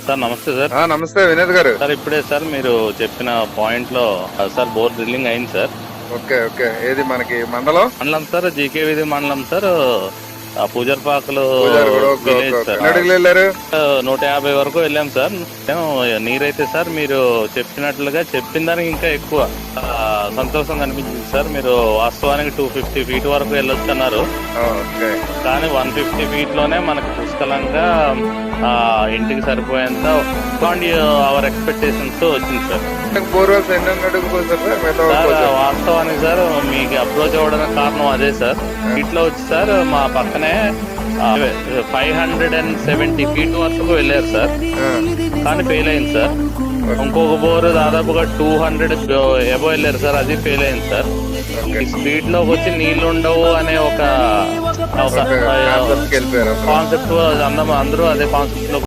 Sir నమస్తే sir. నమస్తే వినోద్ గారు. సార్ ఇప్పుడే సార్ మీరు చెప్పిన పాయింట్ లో సార్ బోర్ డ్రిల్లింగ్ అయింది సార్. Okay okay. ఏది మనకి మండలం సార్ జీకే విధి మండలం సార్. పూజర్పాకలు village sir. 150 వరకు వెళ్ళాం సార్. నీరైతే సార్ మీరు చెప్పినట్లుగా చెప్పిన దానికి ఇంకా ఎక్కువ సంతోషం కనిపించింది సార్. మీరు వాస్తవానికి 250 ఫీట్ వరకు వెళ్ళొచ్చు అన్నారు, కానీ 150 ఫీట్ లోనే మనకు పుష్కలంగా ఇంటికి సరిపోయేంత అవర్ ఎక్స్పెక్టేషన్స్ వచ్చింది సార్. వాస్తవానికి సార్ మీకు అప్రోచ్ అవ్వడానికి కారణం అదే సార్. ఇట్లా వచ్చి సార్ మా పక్కనే 570 ఫీట్ వరకు వెళ్ళారు సార్, కానీ ఫెయిల్ అయింది సార్. ఇంకొక బోర్ దాదాపుగా 200 ఎబో వెళ్ళారు సార్, అది ఫెయిల్ అయింది సార్. స్పీడ్ లోకి వచ్చి నీళ్లు ఉండవు అనే ఒక కాన్సెప్ట్ అందరూ అదే కాన్సెప్ట్ లో